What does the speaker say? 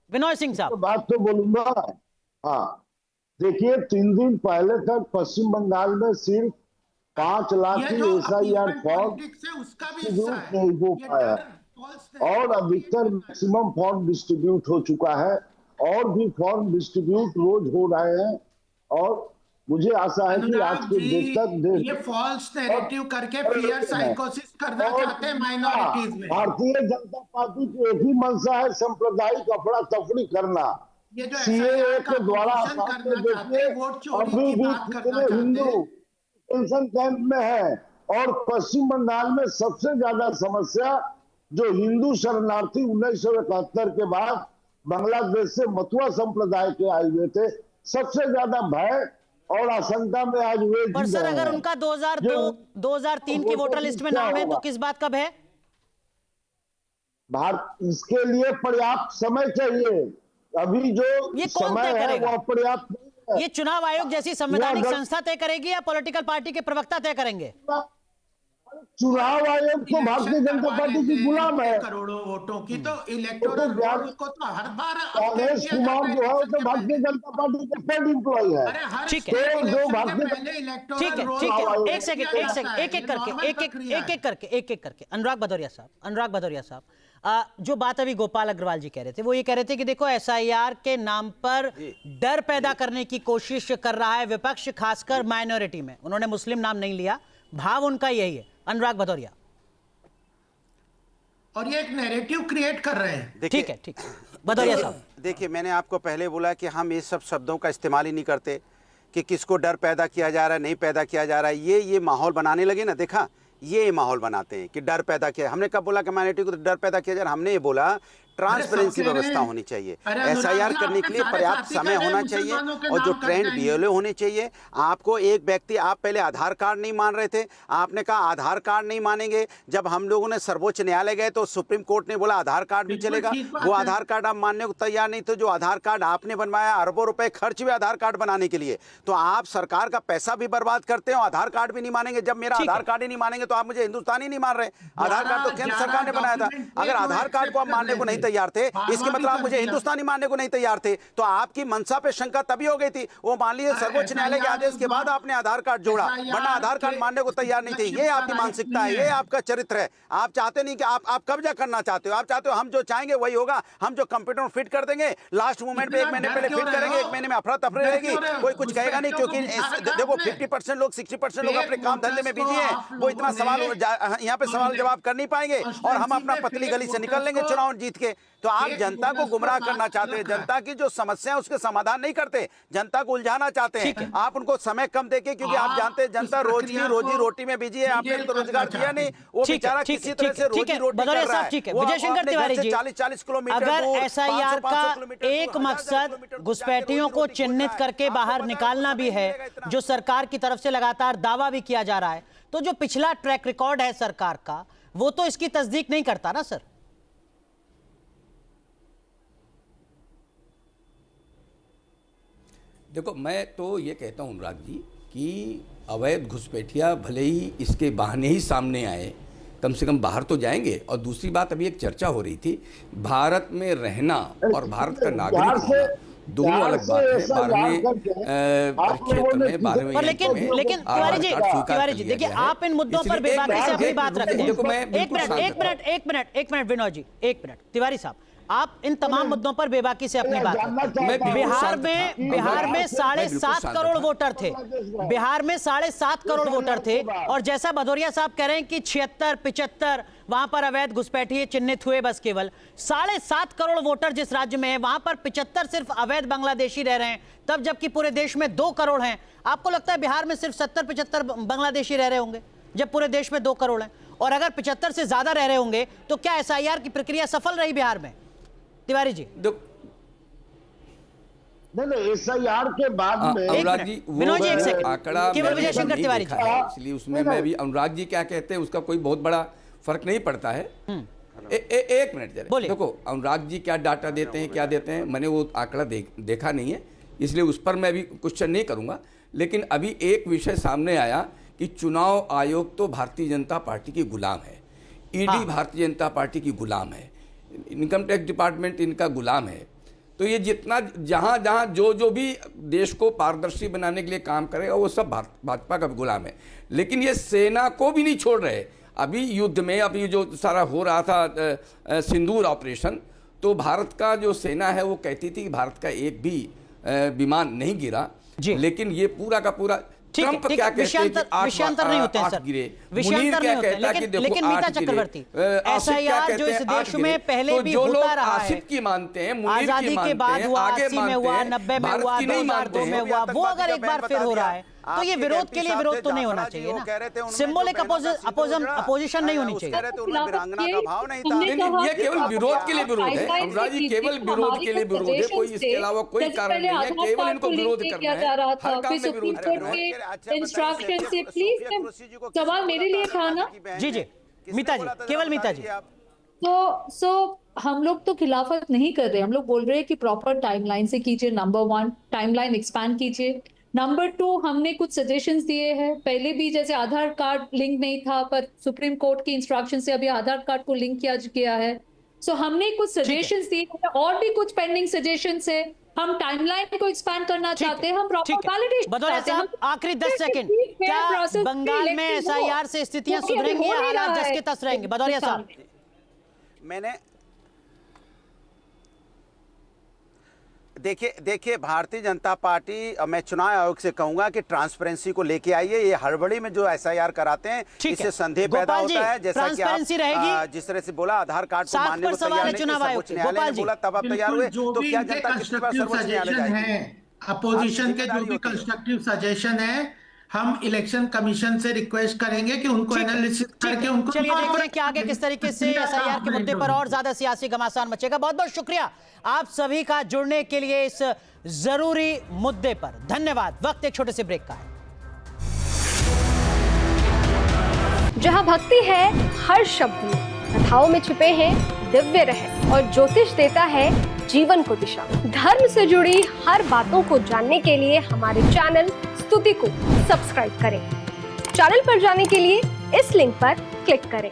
विनोद सिंह तो साहब। बात तो बोलूंगा। हाँ, देखिए 3 दिन पहले तक पश्चिम बंगाल में सिर्फ 5 लाख ये की जो एसआईआर अपीसमेंट फॉर्म पॉलिटिक्स है उसका भी हिस्सा डिस्ट्रीब्यूट है। नहीं हो ये पाया डर फॉल्स और नैरेटिव क्रिएट अधिकतर करना है। मैक्सिमम फॉर्म डिस्ट्रीब्यूट हो चुका है और भी फॉर्म डिस्ट्रीब्यूट रोज हो रहे हैं। और मुझे आशा है कि आज अनुराग के जी, देश तक ये देश फॉल्स और नैरेटिव करके फियर साइकोसिस करना और चाहते हैं तीसरा, माइनॉरिटीज में। भारतीय जनता पार्टी की एक ही मंशा है, सांप्रदायिक अफरा तफरी करना। ये जो सीएए एसआईआर का के द्वारा अपोजिशन सामने करना चाहते देखिए, हैं, वोट चोरी अभी की भी बात करना कितने चाहते हिंदू हैं। टेंशन कैंप में है। और पश्चिम बंगाल में सबसे ज्यादा समस्या जो हिंदू शरणार्थी 1971 के बाद बांग्लादेश से मथुआ संप्रदाय के आए हुए थे, सबसे ज्यादा भय और आशंका में आज वे पर जी सर रहे अगर हैं। उनका 2002 जो 2003 की वोटर लिस्ट में क्या नाम है तो होगा? किस बात कब है? भारत, इसके लिए पर्याप्त समय चाहिए। अभी जो ये कौन समय तय है करेगा? वह पर्याप्त नहीं है। ये चुनाव आयोग जैसी संवैधानिक संस्था तय करेगी या पॉलिटिकल पार्टी के प्रवक्ता तय करेंगे? चुनाव आयोग तो भारतीय इलेक्शन जनता करवा पार्टी लेते की हैं गुलाम इतने है। करोड़ों वोटों की, तो वो तो इलेक्टोरल रोल को तो हर बार अपडेट ज्ञानेश किया कुमार जाता है जो है वो इलेक्शन तो के भारतीय पहले। जनता पार्टी के पेड एम्प्लॉय है। अरे हर ठीक है। स्टेट तो जो इलेक्शन के भारतीय पहले ठीक इलेक्टोरल है, रोल ठीक है, अपडेट एक सेकंड, किया एक जाता सेकंड, है। एक एक ये करके, नॉर्मल प्रक्रिया है। एक एक करके, अनुराग भदौरिया साहब, अनुराग भदौरिया साहब, जो बात अभी गोपाल अग्रवाल जी कह रहे थे, वो ये कह रहे थे कि देखो एसआईआर के नाम पर डर पैदा करने की कोशिश कर रहा है विपक्ष, खासकर माइनॉरिटी में। उन्होंने मुस्लिम नाम नहीं लिया, भाव उनका यही है। अनुराग भदौरिया। और ये एक नैरेटिव क्रिएट कर रहे हैं। ठीक है, ठीक है, भदौरिया साहब। देखिए, मैंने आपको पहले बोला कि हम ये सब शब्दों का इस्तेमाल ही नहीं करते कि किसको डर पैदा किया जा रहा है, नहीं पैदा किया जा रहा है। ये माहौल बनाने लगे ना, देखा, ये माहौल बनाते हैं कि डर पैदा किया। हमने कब बोला कि माइनॉरिटी को तो डर पैदा किया जा रहा है? हमने ये बोला ट्रांसपेरेंसी व्यवस्था होनी चाहिए, एसआईआर करने के लिए पर्याप्त समय होना चाहिए और जो ट्रेंड बीएलओ होने चाहिए। आपको एक व्यक्ति, आप पहले आधार कार्ड नहीं मान रहे थे, आपने कहा आधार कार्ड नहीं मानेंगे। जब हम लोगों ने सर्वोच्च न्यायालय गए तो सुप्रीम कोर्ट ने बोला आधार कार्ड भी चलेगा। वो आधार कार्ड आप मानने को तैयार नहीं थे। जो आधार कार्ड आपने बनवाया, अरबों रुपए खर्च हुए आधार कार्ड बनाने के लिए, तो आप सरकार का पैसा भी बर्बाद करते हो, आधार कार्ड भी नहीं मानेंगे। जब मेरा आधार कार्ड ही नहीं मानेंगे तो आप मुझे हिंदुस्तानी नहीं मान रहे। आधार कार्ड तो केंद्र सरकार ने बनाया था। अगर आधार कार्ड को आप मानने को नहीं तैयार थे, इसके मतलब आप मुझे हिंदुस्तानी मानने को नहीं तैयार थे, तो आपकी मंशा पे शंका तभी हो गई थी। वो मान लीजिए सर्वोच्च न्यायालय के आदेश के बाद आपने आधार कार्ड जोड़ा, वरना आधार कार्ड मानने को तैयार नहीं थे। ये आपकी मानसिकता है, ये आपका चरित्र है। आप चाहते नहीं कि आप कब्जा करना चाहते हो। आप चाहते हो हम जो चाहेंगे वही होगा, हम जो कंप्यूटर में फिट कर देंगे, लास्ट मोमेंट पे 1 महीने पहले फिट करेंगे, 1 महीने में अफरा तफरी रहेगी, कोई कुछ कहेगा नहीं। क्योंकि देखो 50% लोग, 60% लोग अपने काम धंधे में बिजी हैं, वो इतना सवाल यहाँ पे सवाल जवाब कर नहीं पाएंगे और हम अपना पतली गली से निकल लेंगे चुनाव जीत के। तो आप जनता को गुमराह करना चाहते हैं, जनता की जो समस्या है उसके समाधान नहीं करते, जनता को उलझाना चाहते हैं। आप उनको समय कम देके, क्योंकि आप जानते हैं जनता रोज की रोजी रोटी में बिजी है। आपने तो रोजगार दिया नहीं, वो बेचारा किसी तरह से रोजी रोटी कर रहा है। ठीक है, विजय शंकर तिवारी जी, 40-40 किलोमीटर अगर एसआईआर का एक मकसद घुसपैठियों को चिन्हित करके बाहर निकालना भी है, जो सरकार की तरफ से लगातार दावा भी किया जा रहा है, तो जो पिछला ट्रैक रिकॉर्ड है सरकार का, वो तो इसकी तस्दीक नहीं करता ना सर। देखो, मैं तो ये कहता हूँ अनुराग जी कि अवैध घुसपैठिया भले ही इसके बहाने ही सामने आए, कम से कम बाहर तो जाएंगे। और दूसरी बात, अभी एक चर्चा हो रही थी, भारत में रहना और भारत का नागरिक होना दोनों अलग बात है। 12वें क्षेत्र में 12वें, लेकिन तिवारी जी देखिए, आप इन मुद्दों पर बेबाकी से अपनी बात रखते हैं। एक मिनट विनोद जी, एक मिनट। तिवारी साहब, आप इन तमाम मुद्दों पर बेबाकी से अपनी बात रखते हैं। बिहार में 7.5 करोड़ वोटर थे, बिहार में 7.5 करोड़ वोटर थे, और जैसा भदौरिया साहब कह रहे हैं कि 76-75 वहां पर अवैध घुसपैठिए चिन्हित हुए, बस केवल 7.5 करोड़ वोटर जिस राज्य में है, वहां पर 75 सिर्फ अवैध बांग्लादेशी रह रहे हैं, तब जबकि पूरे देश में 2 करोड़ हैं। आपको लगता है बिहार में सिर्फ 70-75 बांग्लादेशी रह रहे होंगे, जब पूरे देश में 2 करोड़ हैं? और अगर 75 से ज्यादा रह रहे होंगे तो क्या एसआईआर की प्रक्रिया सफल रही बिहार में? तिवारी जी। नहीं, एसआईआर के बाद में अनुराग जी, विनोद जी एक सेकंड, आंकड़ा केवल विजय शंकर तिवारी जी, इसलिए उसमें मैं भी, अनुराग जी क्या कहते हैं उसका कोई बहुत बड़ा फर्क नहीं पड़ता है। एक मिनट जरा, देखो अनुराग जी क्या डाटा देते हैं, क्या देते हैं, मैंने वो आंकड़ा देखा नहीं है, इसलिए उस पर मैं भी क्वेश्चन नहीं करूंगा। लेकिन अभी एक विषय सामने आया कि चुनाव आयोग तो भारतीय जनता पार्टी की गुलाम है, ईडी भारतीय जनता पार्टी की गुलाम है, इनकम टैक्स डिपार्टमेंट इनका गुलाम है, तो ये जितना जहां जहां जो भी देश को पारदर्शी बनाने के लिए काम करेगा वो सब भाजपा का गुलाम है। लेकिन ये सेना को भी नहीं छोड़ रहे। अभी युद्ध में अभी जो सारा हो रहा था सिंदूर ऑपरेशन, तो भारत का जो सेना है वो कहती थी कि भारत का एक भी विमान नहीं गिरा, लेकिन ये पूरा का पूरा ट्रंप क्या कहते हैं कि विषयांतर नहीं होते हैं सर, विषयांतर नहीं होते हैं, लेकिन मीता चक्रवर्ती एसआईआर जो इस देश में पहले भी होता रहा है, आसिफ की मानते हैं, आजादी के बाद हुआ, 80 में हुआ, 90 में हुआ, 2002 में हुआ, वो अगर एक बार फिर हो रहा है तो ये विरोध के लिए विरोध तो नहीं होना चाहिए ना, सिंबॉलिक अपोजिशन नहीं होनी चाहिए। ये केवल विरोध के लिए विरोध है अनुराग जी, केवल विरोध के लिए विरोध है, कोई इसके अलावा कोई कारण नहीं है, केवल इनको विरोध करना है, हर काम में विरोध करना है। इंस्ट्रक्शन से प्लीज सवाल मेरे लिए था ना। जी जी मीता जी, केवल मीता जी। तो हम लोग तो खिलाफत नहीं कर रहे, हम लोग बोल रहे हैं कि प्रॉपर टाइमलाइन से कीजिए। नंबर 1 टाइमलाइन एक्सपैंड कीजिए। नंबर 2 हमने कुछ सजेशंस दिए हैं पहले भी, जैसे आधार कार्ड लिंक नहीं था पर सुप्रीम कोर्ट की इंस्ट्रक्शन से अभी आधार कार्ड को लिंक किया गया है। सो हमने कुछ सजेशंस दिए हैं और भी कुछ पेंडिंग सजेशंस है। हम टाइमलाइन को एक्सपैंड करना चाहते हैं, हम प्रॉपर वैलिडेशन। भदौरिया साहब आखिरी 10 सेकंड, क्या बंगाल में एसआईआर से स्थितियां सुधरेंगी या हालात जस के तस रहेंगे? भदौरिया साहब मैंने देखिए भारतीय जनता पार्टी, मैं चुनाव आयोग से कहूंगा कि ट्रांसपेरेंसी को लेके आइए। ये हड़बड़ी में जो एसआईआर कराते हैं इससे संदेह पैदा होता है, जैसा कि आप जिस तरह से बोला आधार कार्ड को मानने को तैयार नहीं, सर्वोच्च न्यायालय ने बोला तब आप तैयार हुए, तो क्या जनता कितनी बार सर्वोच्च न्यायालय जाएगी? अपोजिशन के जो भी कंस्ट्रक्टिव सजेशन है हम इलेक्शन कमीशन से रिक्वेस्ट करेंगे कि उनको एनालिसिस करके उनको। चलिए देखते हैं कि आगे किस तरीके से एसआईआर के मुद्दे पर और ज्यादा सियासी घमासान मचेगा। बहुत बहुत शुक्रिया आप सभी का जुड़ने के लिए इस जरूरी मुद्दे पर, धन्यवाद। वक्त एक छोटे से ब्रेक का है। जहां भक्ति है हर शब्द में, कथाओं में छुपे हैं दिव्य रहस्य और ज्योतिष देता है जीवन को दिशा। धर्म से जुड़ी हर बातों को जानने के लिए हमारे चैनल स्तुति को सब्सक्राइब करें। चैनल पर जाने के लिए इस लिंक पर क्लिक करें।